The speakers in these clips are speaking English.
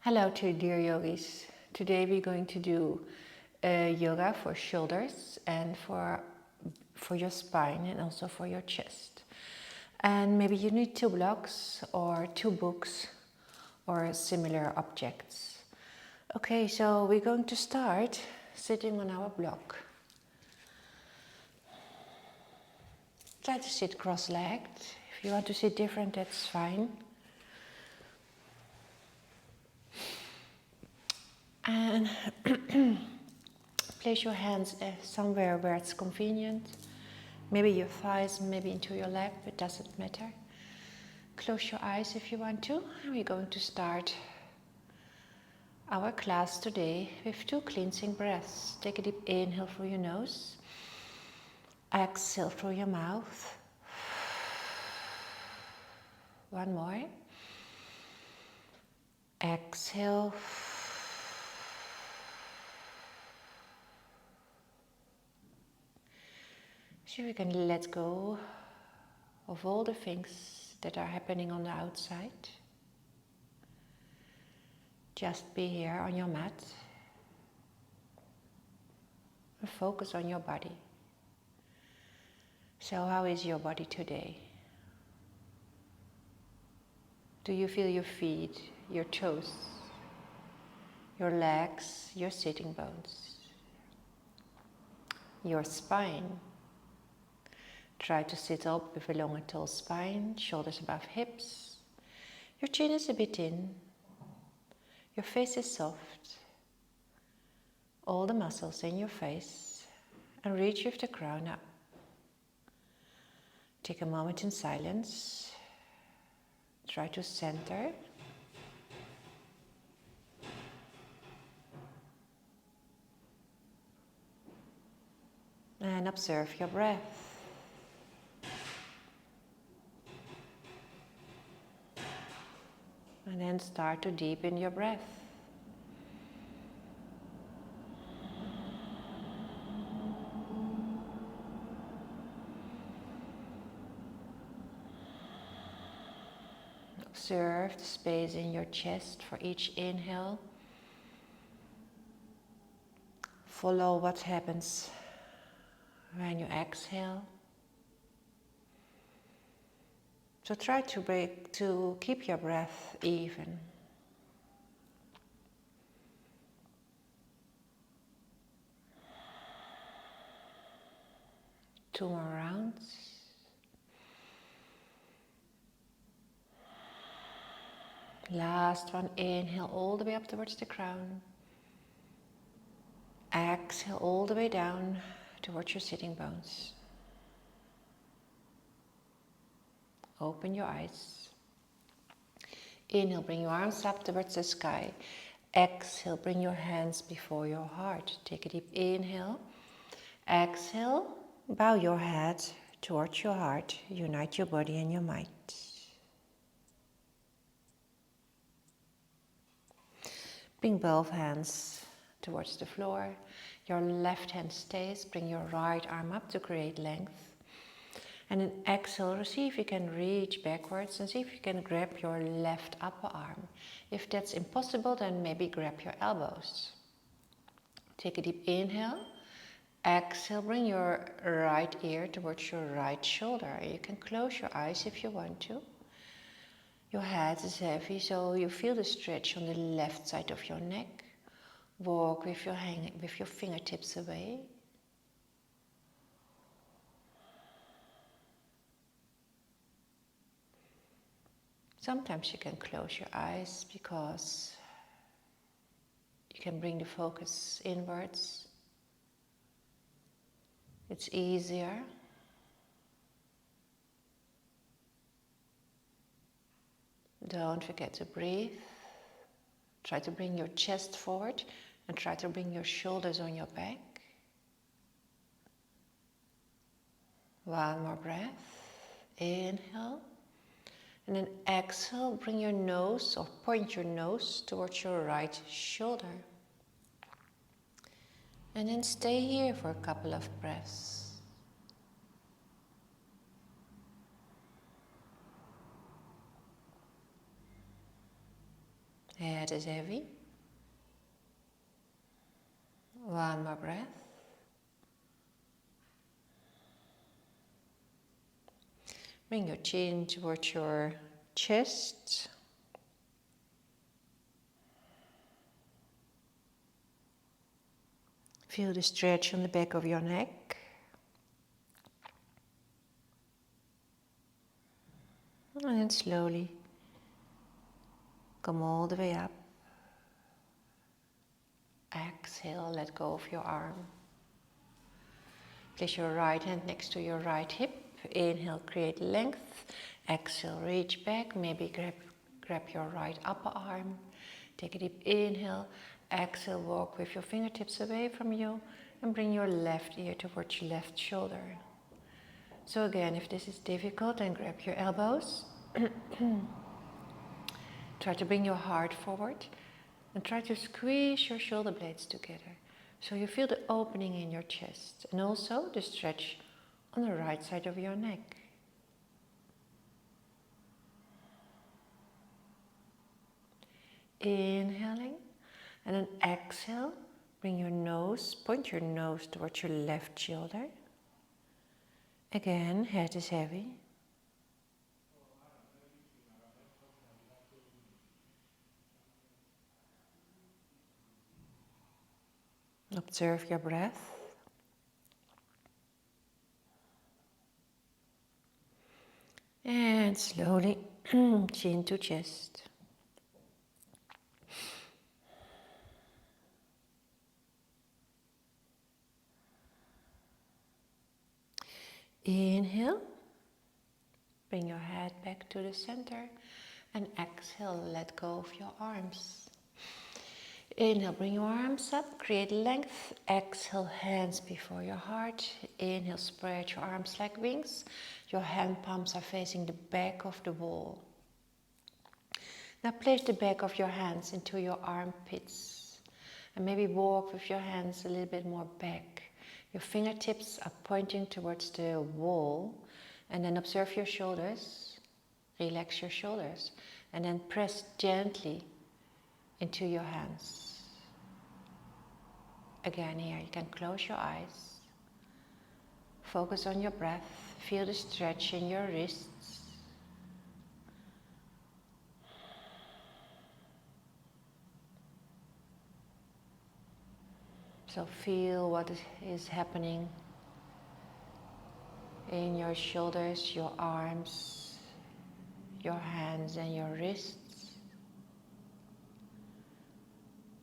Hello to dear yogis. Today we're going to do yoga for shoulders and for your spine and also for your chest. And maybe you need 2 blocks or 2 books or similar objects. Okay, so we're going to start sitting on our block. Try to sit cross-legged. If you want to sit different, that's fine. And place your hands somewhere where it's convenient. Maybe your thighs, maybe into your leg, it doesn't matter. Close your eyes if you want to. And we're going to start our class today with 2 cleansing breaths. Take a deep inhale through your nose. Exhale through your mouth. One more. Exhale. So we can let go of all the things that are happening on the outside. Just be here on your mat and focus on your body. So how is your body today? Do you feel your feet, your toes, your legs, your sitting bones, your spine? Try to sit up with a long and tall spine, shoulders above hips. Your chin is a bit in. Your face is soft. All the muscles in your face. And reach with the crown up. Take a moment in silence. Try to center. And observe your breath. And then start to deepen your breath. Observe the space in your chest for each inhale. Follow what happens when you exhale. So try to keep your breath even. Two more rounds. Last one, inhale all the way up towards the crown. Exhale all the way down towards your sitting bones. Open your eyes. Inhale, bring your arms up towards the sky. Exhale, bring your hands before your heart. Take a deep inhale. Exhale, bow your head towards your heart. Unite your body and your mind. Bring both hands towards the floor. Your left hand stays. Bring your right arm up to create length. And then exhale, see if you can reach backwards and see if you can grab your left upper arm. If that's impossible, then maybe grab your elbows. Take a deep inhale. Exhale, bring your right ear towards your right shoulder. You can close your eyes if you want to. Your head is heavy, so you feel the stretch on the left side of your neck. Walk with your fingertips away. Sometimes you can close your eyes because you can bring the focus inwards. It's easier. Don't forget to breathe. Try to bring your chest forward and try to bring your shoulders on your back. One more breath. Inhale. And then exhale, bring your nose or point your nose towards your right shoulder. And then stay here for a couple of breaths. Head is heavy. One more breath. Bring your chin towards your chest. Feel the stretch on the back of your neck. And then slowly come all the way up. Exhale, let go of your arm. Place your right hand next to your right hip. Inhale, create length. Exhale, reach back. Maybe grab your right upper arm. Take a deep inhale. Exhale, walk with your fingertips away from you and bring your left ear towards your left shoulder. So again, if this is difficult, then grab your elbows. Try to bring your heart forward and try to squeeze your shoulder blades together so you feel the opening in your chest and also the stretch on the right side of your neck. Inhaling and then exhale, point your nose towards your left shoulder. Again, head is heavy. Observe your breath. And slowly, chin to chest. Inhale, bring your head back to the center and exhale, let go of your arms. Inhale, bring your arms up, create length. Exhale, hands before your heart. Inhale, spread your arms like wings. Your hand palms are facing the back of the wall. Now place the back of your hands into your armpits and maybe walk with your hands a little bit more back. Your fingertips are pointing towards the wall, and then observe your shoulders. Relax your shoulders and then press gently into your hands. Again, here you can close your eyes. Focus on your breath. Feel the stretch in your wrists. So feel what is happening in your shoulders, your arms, your hands and your wrists.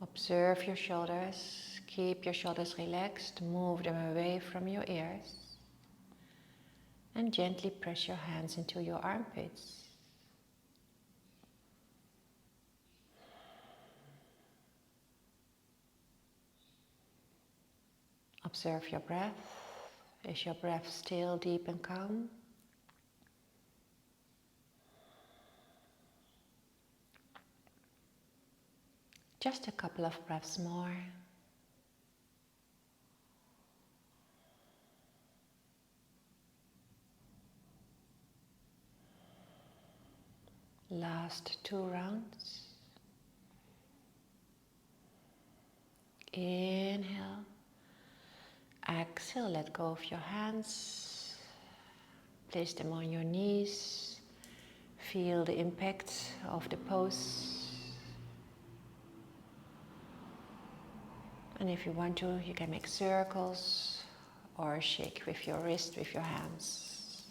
Observe your shoulders. Keep your shoulders relaxed. Move them away from your ears. And gently press your hands into your armpits. Observe your breath. Is your breath still deep and calm? Just a couple of breaths more. Last 2 rounds. Inhale. Exhale, let go of your hands. Place them on your knees. Feel the impact of the pose. And if you want to, you can make circles or shake with your wrist, with your hands.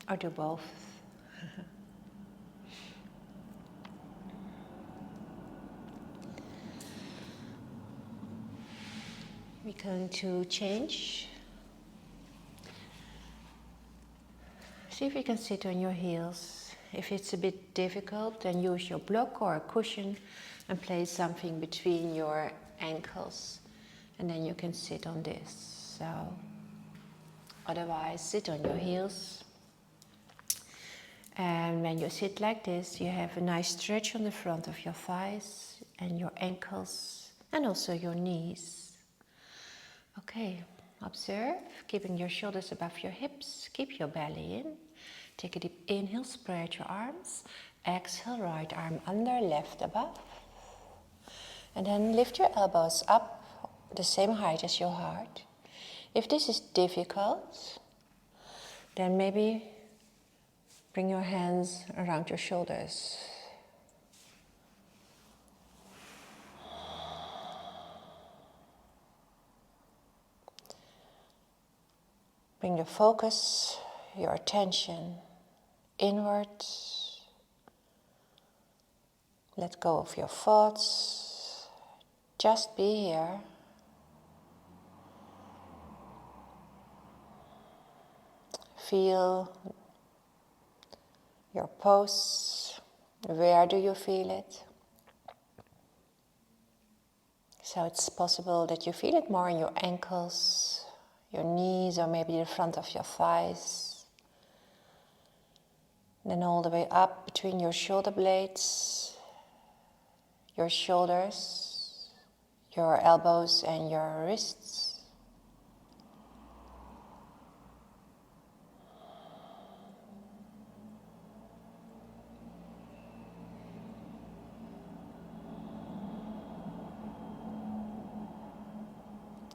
Or do both. We're going to change. See if you can sit on your heels. If it's a bit difficult, then use your block or a cushion and place something between your ankles. And then you can sit on this. So, otherwise, sit on your heels. And when you sit like this, you have a nice stretch on the front of your thighs and your ankles and also your knees. Okay, observe, keeping your shoulders above your hips, keep your belly in. Take a deep inhale, spread your arms. Exhale, right arm under, left above. And then lift your elbows up the same height as your heart. If this is difficult, then maybe bring your hands around your shoulders. Bring your focus, your attention inwards. Let go of your thoughts. Just be here. Feel your pose. Where do you feel it? So it's possible that you feel it more in your ankles, your knees, or maybe the front of your thighs. Then all the way up between your shoulder blades, your shoulders, your elbows and your wrists.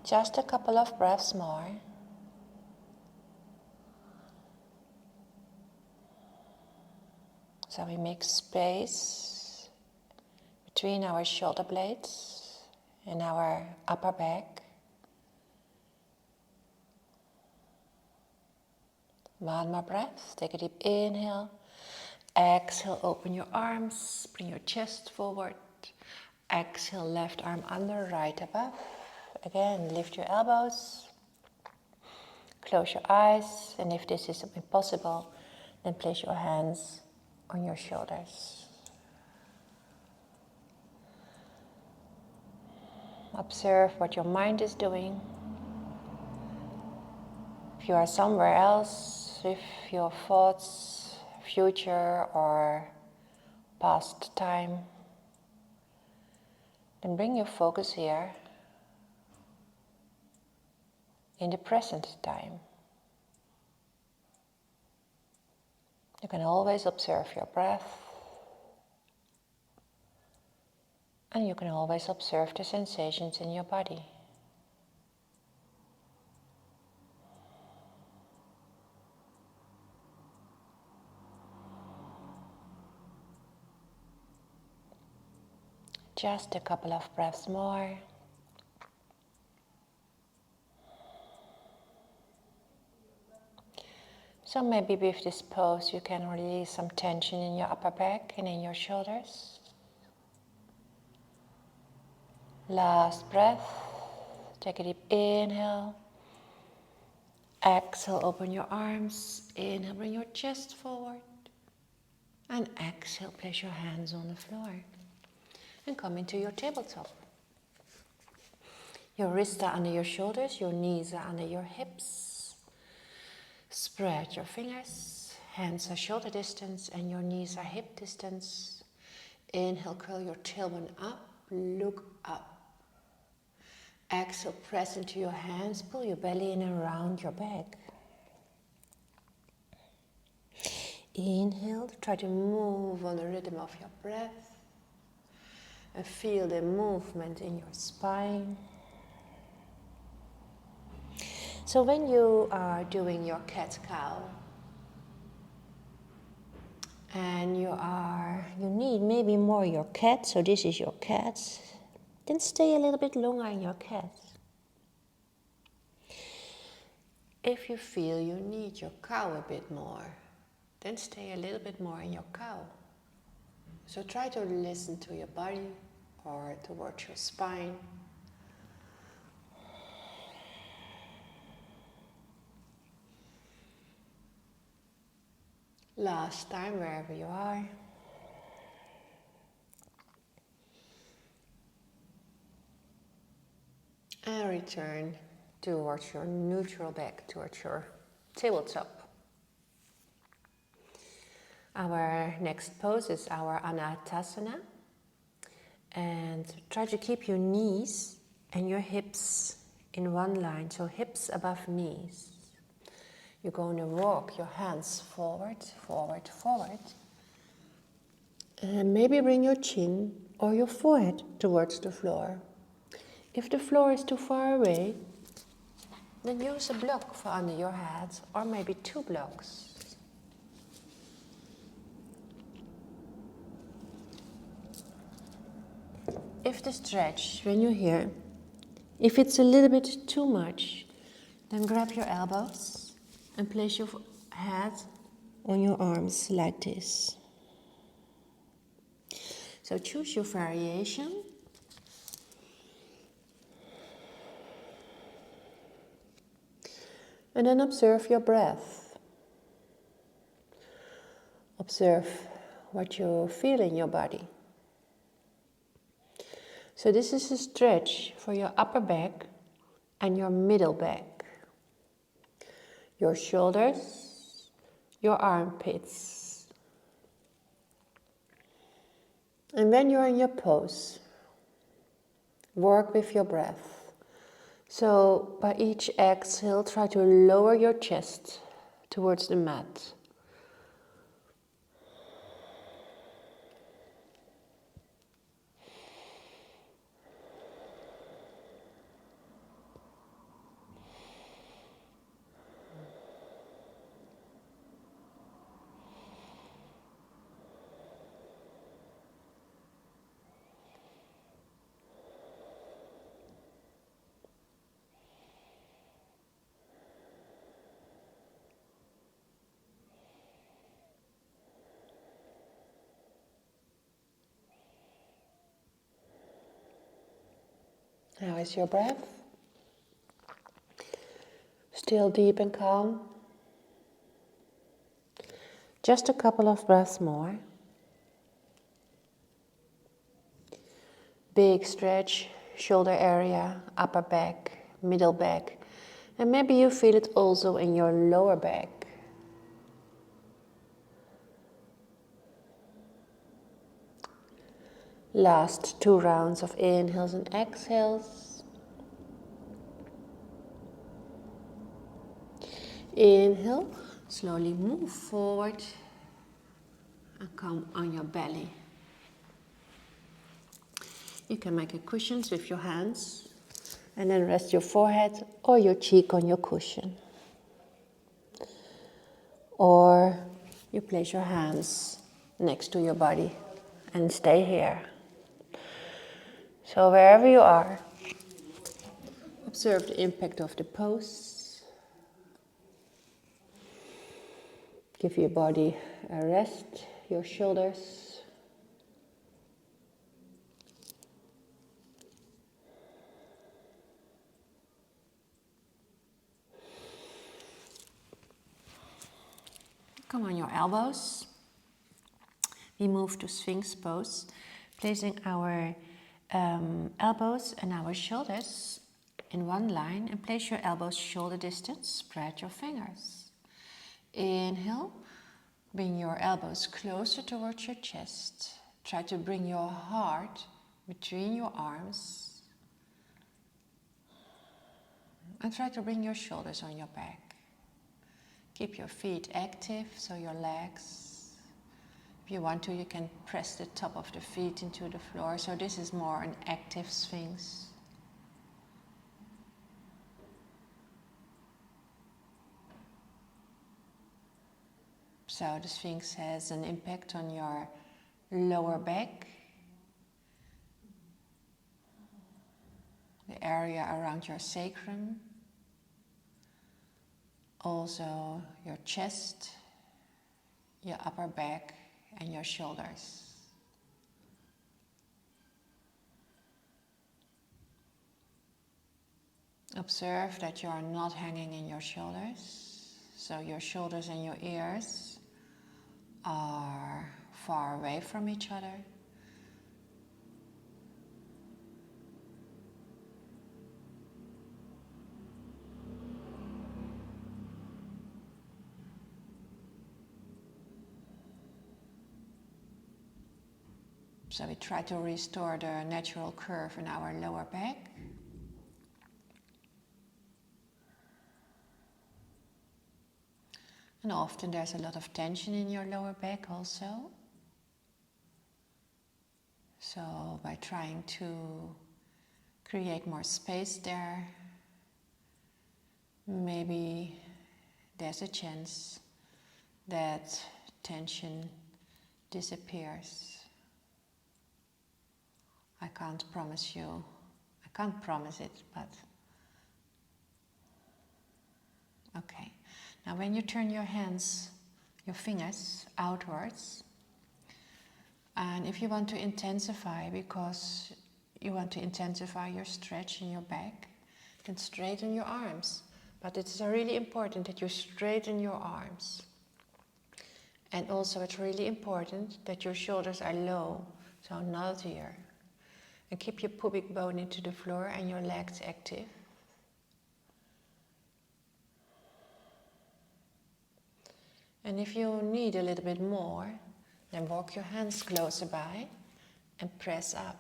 Just a couple of breaths more. So we make space between our shoulder blades and our upper back. One more breath. Take a deep inhale. Exhale, open your arms, bring your chest forward. Exhale, left arm under, right above. Again, lift your elbows. Close your eyes, and if this is impossible, then place your hands on your shoulders. Observe what your mind is doing. If you are somewhere else, with your thoughts, future or past time, then bring your focus here in the present time. You can always observe your breath, and you can always observe the sensations in your body. Just a couple of breaths more. So maybe with this pose you can release some tension in your upper back and in your shoulders. Last breath. Take a deep inhale. Exhale, open your arms. Inhale, bring your chest forward. And exhale, place your hands on the floor. And come into your tabletop. Your wrists are under your shoulders, your knees are under your hips. Spread your fingers, hands are shoulder distance and your knees are hip distance. Inhale, curl your tailbone up, look up. Exhale, press into your hands, pull your belly in and around your back. Inhale, try to move on the rhythm of your breath and feel the movement in your spine. So when you are doing your cat-cow and you need maybe more your cat, so this is your cat, then stay a little bit longer in your cat. If you feel you need your cow a bit more, then stay a little bit more in your cow. So try to listen to your body or towards your spine. Last time, wherever you are. And return towards your neutral back, towards your tabletop. Our next pose is our Anatasana. And try to keep your knees and your hips in one line, so hips above knees. You're going to walk your hands forward, forward, forward. And maybe bring your chin or your forehead towards the floor. If the floor is too far away, then use a block for under your head, or maybe 2 blocks. If the stretch, when you're here, if it's a little bit too much, then grab your elbows and place your head on your arms like this. So choose your variation. And then observe your breath. Observe what you feel in your body. So this is a stretch for your upper back and your middle back. Your shoulders, your armpits. And when you're in your pose, work with your breath. So by each exhale, try to lower your chest towards the mat. How is your breath? Still deep and calm? Just a couple of breaths more. Big stretch, shoulder area, upper back, middle back. And maybe you feel it also in your lower back. Last 2 rounds of inhales and exhales. Inhale, slowly move forward and come on your belly. You can make a cushion with your hands and then rest your forehead or your cheek on your cushion. Or you place your hands next to your body and stay here. So wherever you are, observe the impact of the pose. Give your body a rest, your shoulders. Come on your elbows. We move to Sphinx pose, placing our elbows and our shoulders in one line, and place your elbows shoulder distance, spread your fingers. Inhale, bring your elbows closer towards your chest. Try to bring your heart between your arms. And try to bring your shoulders on your back. Keep your feet active, so your legs. If you want to, you can press the top of the feet into the floor. So this is more an active Sphinx. So the Sphinx has an impact on your lower back, the area around your sacrum, also your chest, your upper back, and your shoulders. Observe that you are not hanging in your shoulders, so your shoulders and your ears are far away from each other. So we try to restore the natural curve in our lower back. And often there's a lot of tension in your lower back also. So by trying to create more space there, maybe there's a chance that tension disappears. I can't promise it, but okay. Now when you turn your fingers outwards, and if you want to intensify, because you want to intensify your stretch in your back, then straighten your arms. But it's really important that you straighten your arms. And also it's really important that your shoulders are low, so not here. And keep your pubic bone into the floor and your legs active. And if you need a little bit more, then walk your hands closer by and press up.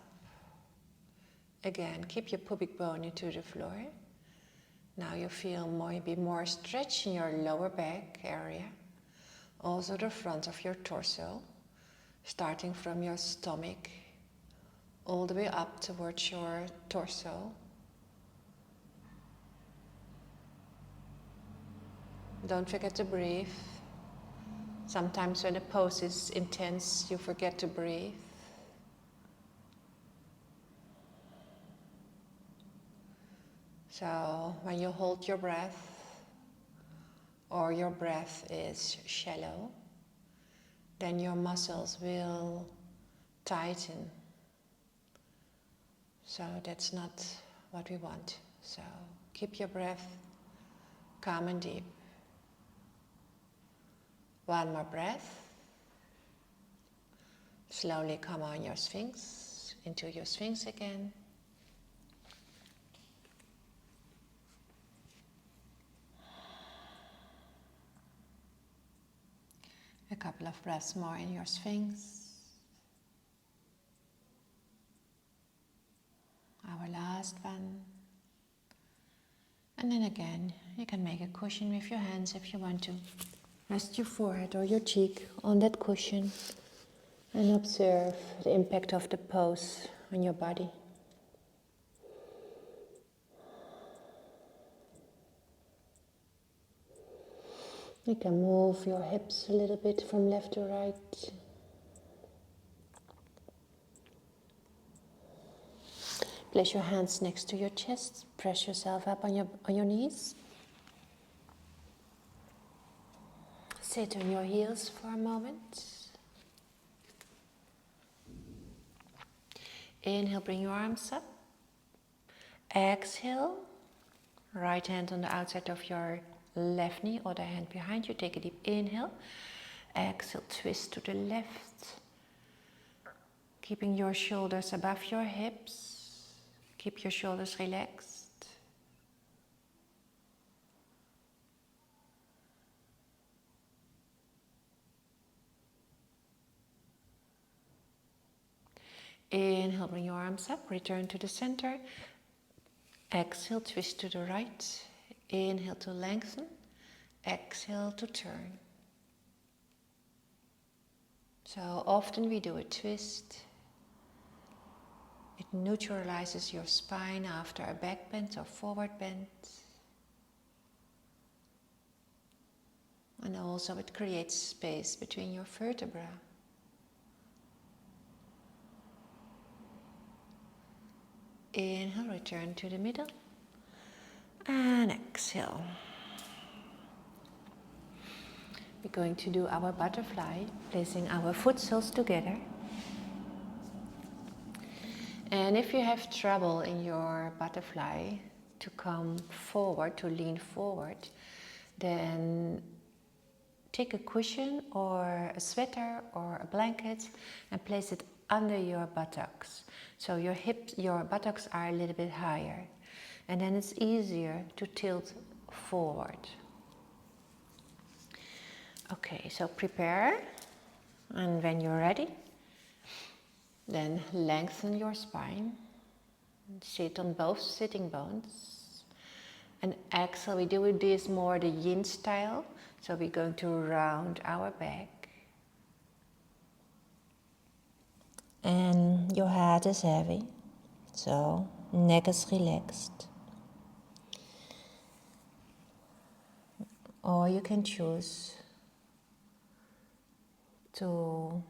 Again, keep your pubic bone into the floor. Now you feel maybe more stretch in your lower back area. Also the front of your torso, starting from your stomach, all the way up towards your torso. Don't forget to breathe. Sometimes when the pose is intense, you forget to breathe. So when you hold your breath, or your breath is shallow, then your muscles will tighten. So that's not what we want. So keep your breath calm and deep. One more breath. Slowly come on your Sphinx, into your Sphinx again. A couple of breaths more in your Sphinx. Our last one. And then again, you can make a cushion with your hands if you want to. Rest your forehead or your cheek on that cushion and observe the impact of the pose on your body. You can move your hips a little bit from left to right. Place your hands next to your chest. Press yourself up on your knees. Sit on your heels for a moment. Inhale, bring your arms up. Exhale, right hand on the outside of your left knee, other hand behind you. Take a deep inhale. Exhale, twist to the left. Keeping your shoulders above your hips. Keep your shoulders relaxed. Inhale, bring your arms up. Return to the center. Exhale, twist to the right. Inhale to lengthen. Exhale to turn. So often we do a twist. It neutralizes your spine after a back bend or forward bend. And also it creates space between your vertebrae. Inhale, return to the middle. And exhale. We're going to do our butterfly, placing our foot soles together. And if you have trouble in your butterfly to come forward, to lean forward, then take a cushion or a sweater or a blanket and place it under your buttocks. So your buttocks are a little bit higher. And then it's easier to tilt forward. Okay, so prepare. And when you're ready, then lengthen your spine. Sit on both sitting bones. And exhale, we do this more the YIN style. So we're going to round our back. And Your head is heavy, so neck is relaxed. Or you can choose to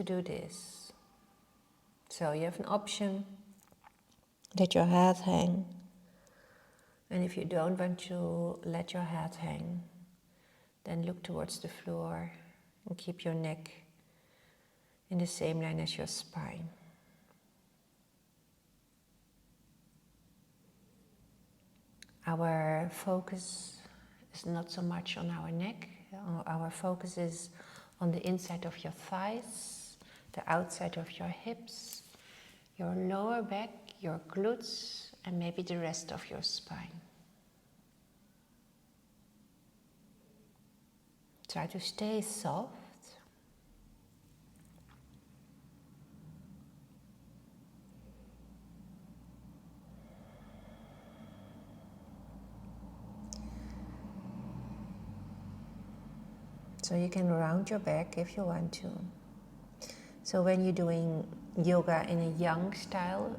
do this. So you have an option, let your head hang. And if you don't want to let your head hang, then look towards the floor and keep your neck in the same line as your spine. Our focus is not so much on our neck. Our focus is on the inside of your thighs, the outside of your hips, your lower back, your glutes, and maybe the rest of your spine. Try to stay soft. So you can round your back if you want to. So when you're doing yoga in a yang style,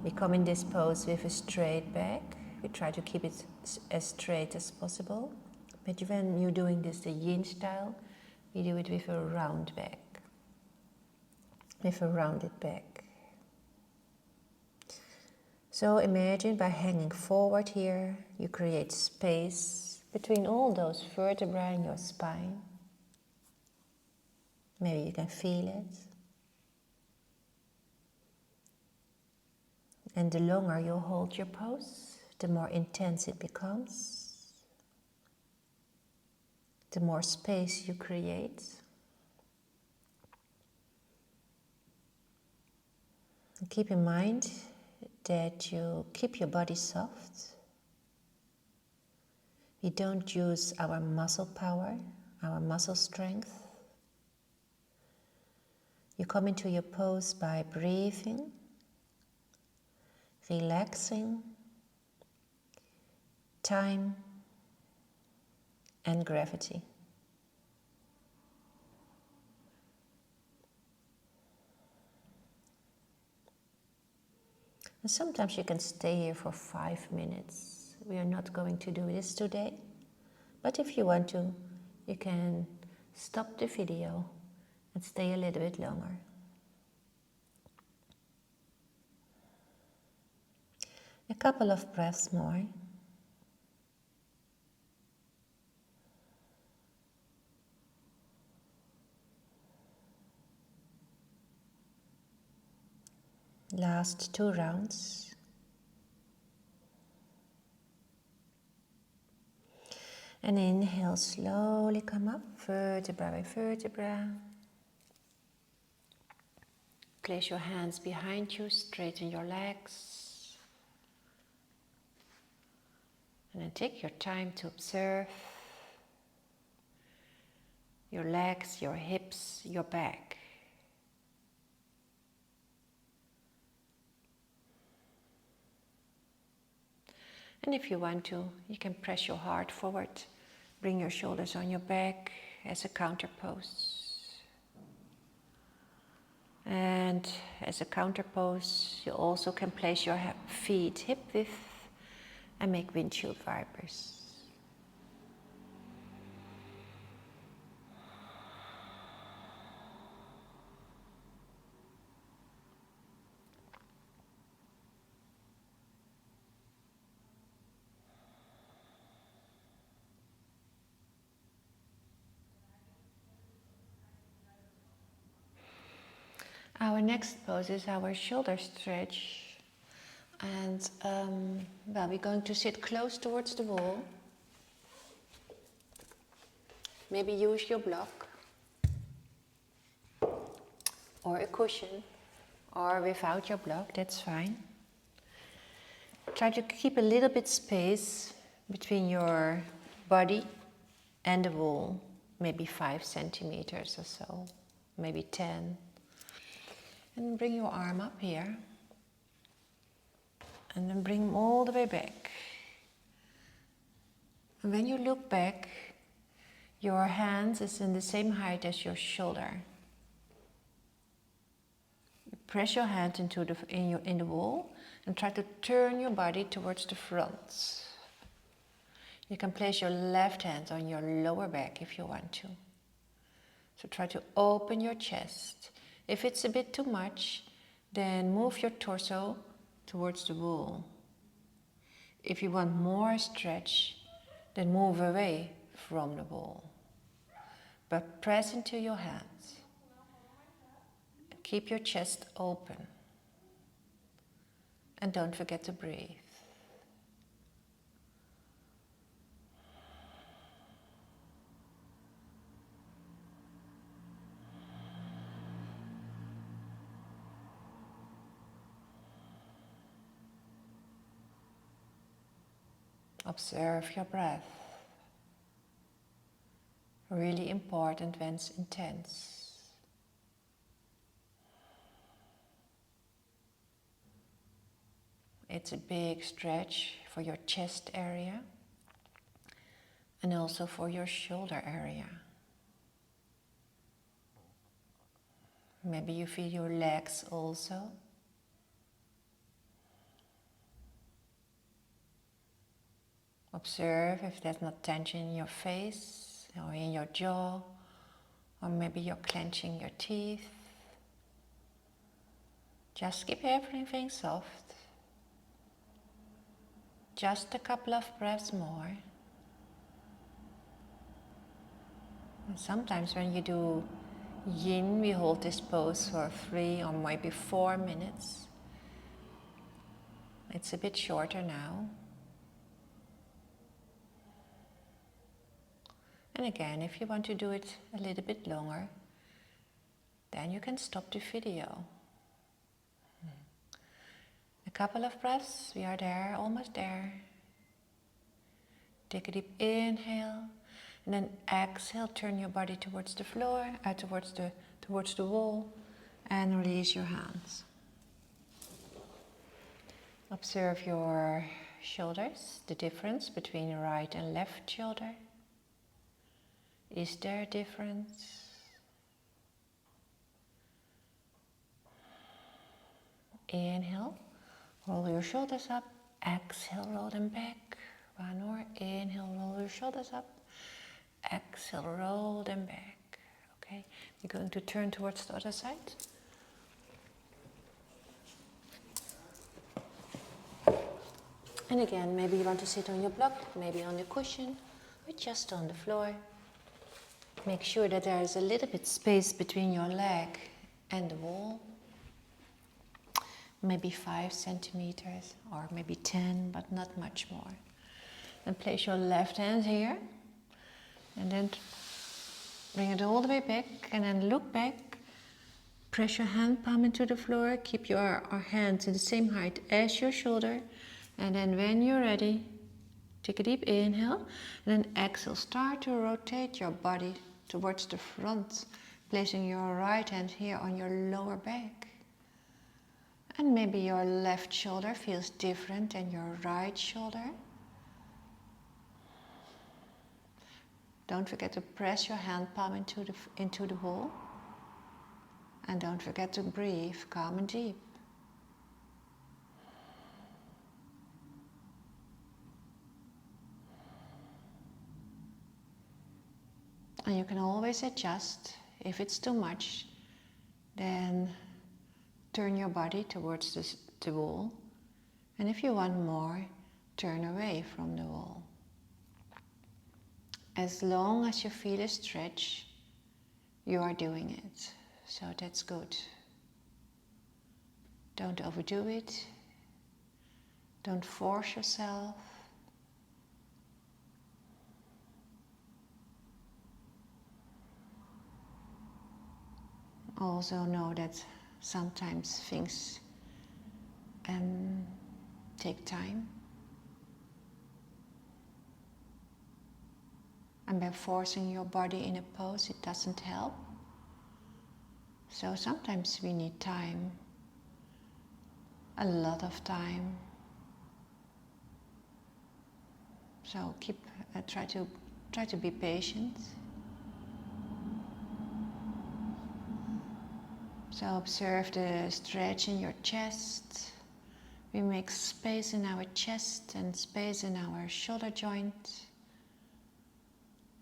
we come in this pose with a straight back. We try to keep it as straight as possible. But when you're doing this, the YIN style, we do it with a round back, with a rounded back. So imagine by hanging forward here, you create space between all those vertebrae in your spine. Maybe you can feel it. And the longer you hold your pose, the more intense it becomes, the more space you create. And keep in mind that you keep your body soft. We don't use our muscle power, our muscle strength. You come into your pose by breathing, relaxing, time, and gravity. And sometimes you can stay here for 5 minutes. We are not going to do this today, but if you want to, you can stop the video and stay a little bit longer. A couple of breaths more. Last 2 rounds. And inhale, slowly come up, vertebra by vertebra. Place your hands behind you, straighten your legs. And then take your time to observe your legs, your hips, your back. And if you want to, you can press your heart forward, bring your shoulders on your back as a counter pose. And as a counter pose, you also can place your feet hip width and make windshield wipers. Our next pose is our shoulder stretch. And we're going to sit close towards the wall. Maybe use your block or a cushion, or without your block, that's fine. Try to keep a little bit space between your body and the wall, maybe 5 centimeters or so, maybe 10. And bring your arm up here. And then bring them all the way back. And when you look back, your hands is in the same height as your shoulder. Press your hand into in the wall and try to turn your body towards the front. You can place your left hand on your lower back if you want to. So try to open your chest. If it's a bit too much, then move your torso towards the wall. If you want more stretch, then move away from the wall. But press into your hands. Keep your chest open. And don't forget to breathe. Observe your breath. Really important when it's intense. It's a big stretch for your chest area and also for your shoulder area. Maybe you feel your legs also. Observe if there's not tension in your face or in your jaw, or maybe you're clenching your teeth. Just keep everything soft. Just a couple of breaths more. And sometimes when you do YIN, we hold this pose for 3 or maybe 4 minutes. It's a bit shorter now. And again, if you want to do it a little bit longer, then you can stop the video. A couple of breaths, we are there, almost there. Take a deep inhale, and then exhale, turn your body towards the floor, towards the wall, and release your hands. Observe your shoulders, the difference between right and left shoulder. Is there a difference? Inhale, roll your shoulders up. Exhale, roll them back. One more. Inhale, roll your shoulders up. Exhale, roll them back. Okay, we're going to turn towards the other side. And again, maybe you want to sit on your block, maybe on the cushion, or just on the floor. Make sure that there is a little bit space between your leg and the wall. Maybe 5 centimeters or maybe 10, but not much more. And place your left hand here. And then bring it all the way back and then look back. Press your hand palm into the floor. Keep your hands in the same height as your shoulder. And then when you're ready, take a deep inhale. And then exhale. Start to rotate your body towards the front. Placing your right hand here on your lower back. And maybe your left shoulder feels different than your right shoulder. Don't forget to press your hand palm into the wall. And don't forget to breathe calm and deep. And you can always adjust. If it's too much, then turn your body towards the wall. And if you want more, turn away from the wall. As long as you feel a stretch, you are doing it. So that's good. Don't overdo it. Don't force yourself. Also know that sometimes things take time. And by forcing your body in a pose, it doesn't help. So sometimes we need time, a lot of time. So try to be patient. So observe the stretch in your chest. We make space in our chest and space in our shoulder joint.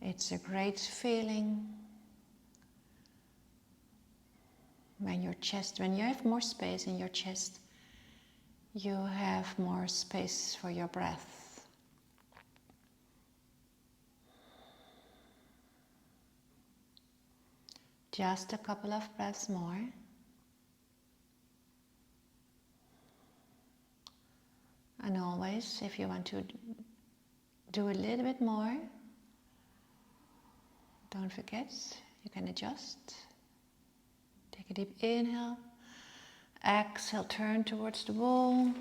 It's a great feeling when you have more space in your chest, you have more space for your breath. Just a couple of breaths more. And always, if you want to do a little bit more, don't forget, you can adjust. Take a deep inhale. Exhale, turn towards the wall.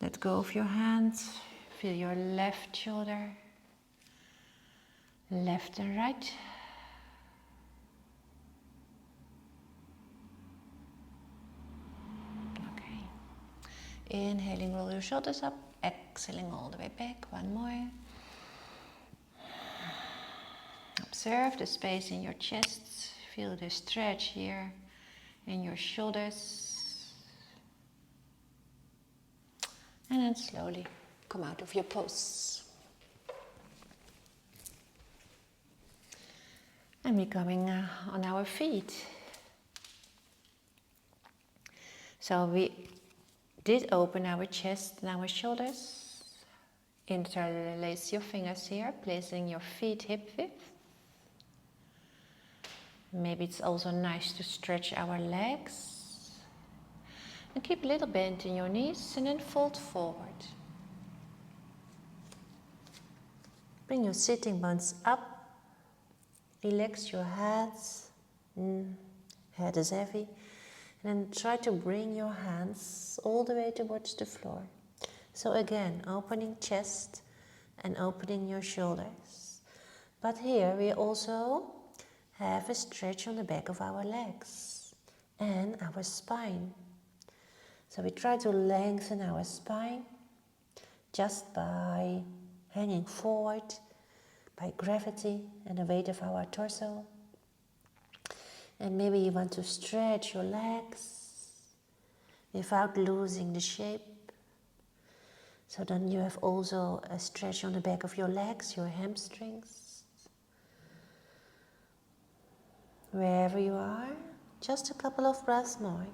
Let go of your hands. Feel your left shoulder. Left and right. Okay. Inhaling, roll your shoulders up. Exhaling all the way back. One more. Observe the space in your chest. Feel the stretch here in your shoulders. And then slowly come out of your pose. And we're coming on our feet. So we did open our chest and our shoulders. Interlace your fingers here, placing your feet hip width. Maybe it's also nice to stretch our legs. And keep a little bend in your knees and then fold forward. Bring your sitting bones up. Relax your hands. Head is heavy. And then try to bring your hands all the way towards the floor. So again, opening chest and opening your shoulders. But here we also have a stretch on the back of our legs and our spine. So we try to lengthen our spine just by hanging forward, by gravity and the weight of our torso. And maybe you want to stretch your legs without losing the shape. So then you have also a stretch on the back of your legs, your hamstrings. Wherever you are, just a couple of breaths more.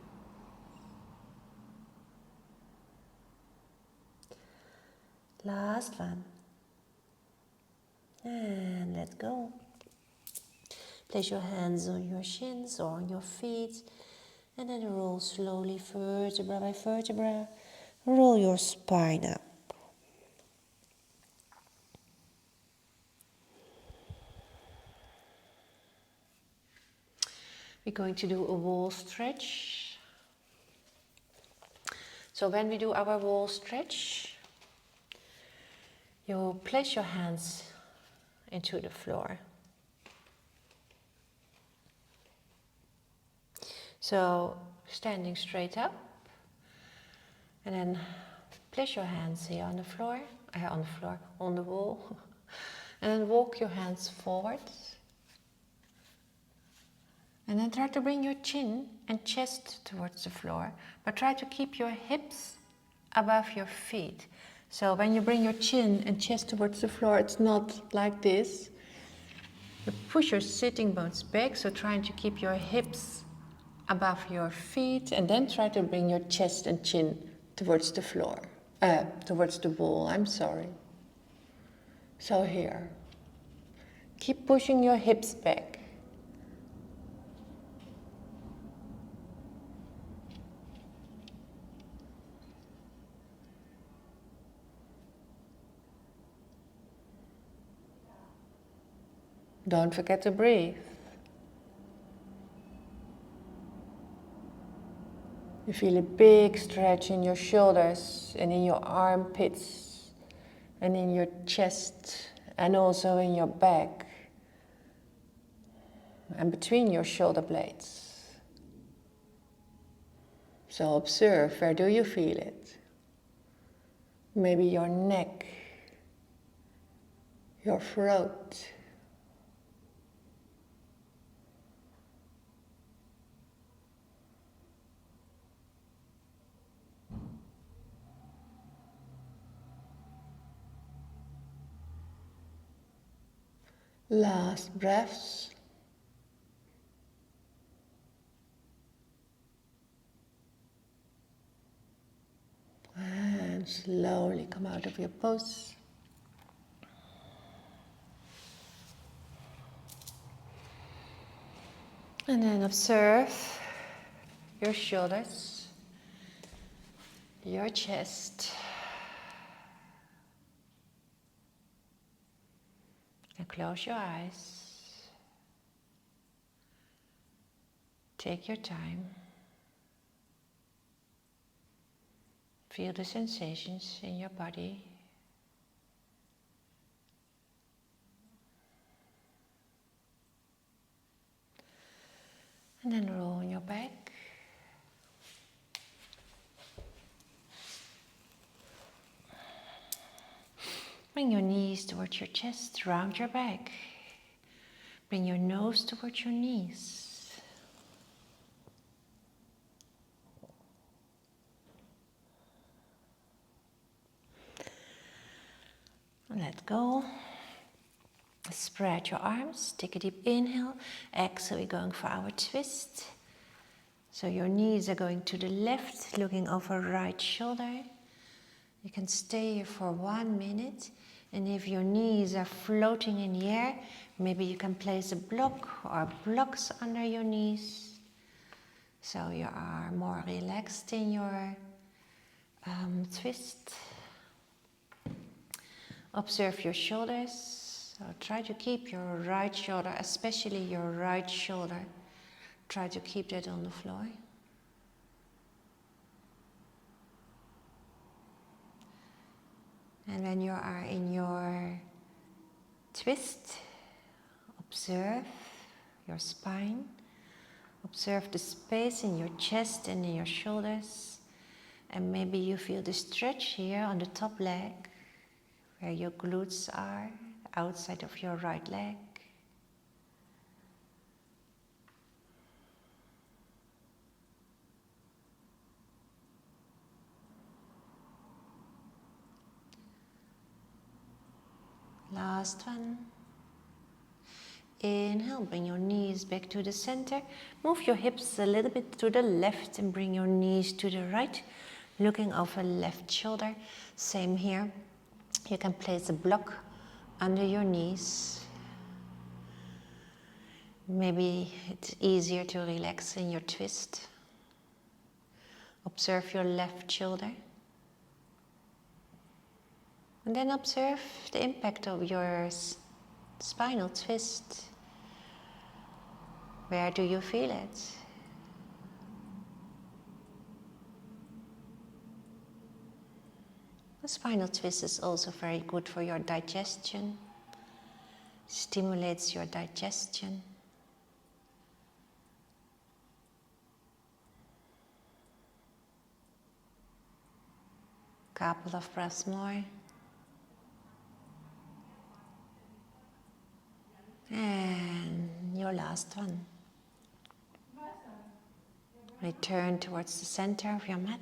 Last one. And let go. Place your hands on your shins or on your feet and then roll slowly vertebra by vertebra. Roll your spine up. We're going to do a wall stretch. So when we do our wall stretch, you place your hands into the floor. So standing straight up, and then place your hands here on the floor, on the wall, and then walk your hands forward. And then try to bring your chin and chest towards the floor, but try to keep your hips above your feet. So when you bring your chin and chest towards the floor, it's not like this. You push your sitting bones back, so trying to keep your hips above your feet, and then try to bring your chest and chin towards the floor, towards the wall, So here, keep pushing your hips back. Don't forget to breathe. You feel a big stretch in your shoulders and in your armpits and in your chest and also in your back and between your shoulder blades. So observe, where do you feel it? Maybe your neck, your throat. Last breaths. And slowly come out of your pose. And then observe your shoulders, your chest. And close your eyes. Take your time. Feel the sensations in your body. And then roll on your back. Bring your knees towards your chest, round your back. Bring your nose towards your knees. And let go. Spread your arms, take a deep inhale. Exhale, we're going for our twist. So your knees are going to the left, looking over right shoulder. You can stay here for 1 minute. And if your knees are floating in the air, maybe you can place a block or blocks under your knees. So you are more relaxed in your twist. Observe your shoulders. So try to keep your right shoulder, especially your right shoulder, try to keep that on the floor. And when you are in your twist, observe your spine. Observe the space in your chest and in your shoulders. And maybe you feel the stretch here on the top leg, where your glutes are, outside of your right leg. Last one. Inhale, bring your knees back to the center. Move your hips a little bit to the left and bring your knees to the right, looking over left shoulder. Same here. You can place a block under your knees. Maybe it's easier to relax in your twist. Observe your left shoulder. And then observe the impact of your spinal twist. Where do you feel it? The spinal twist is also very good for your digestion. Stimulates your digestion. Couple of breaths more. And your last one. Return towards the center of your mat.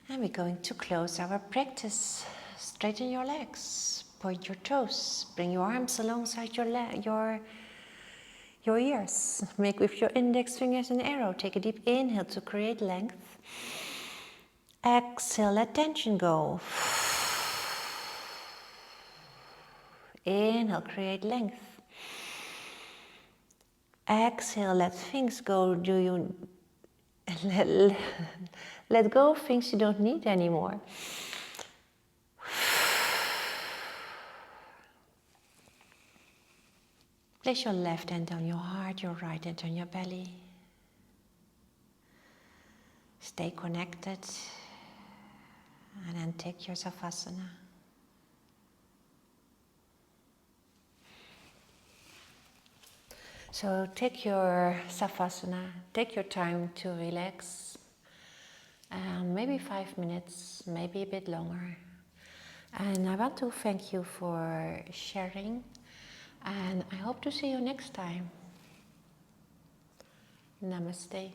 And we're going to close our practice. Straighten your legs, point your toes, bring your arms alongside your ears. Make with your index fingers an arrow. Take a deep inhale to create length. Exhale, let tension go. Inhale, create length. Exhale, let things go. Let go of things you don't need anymore. Place your left hand on your heart, your right hand on your belly. Stay connected. And then take your Savasana. So take your Savasana, take your time to relax. Maybe 5 minutes, maybe a bit longer. And I want to thank you for sharing. And I hope to see you next time. Namaste.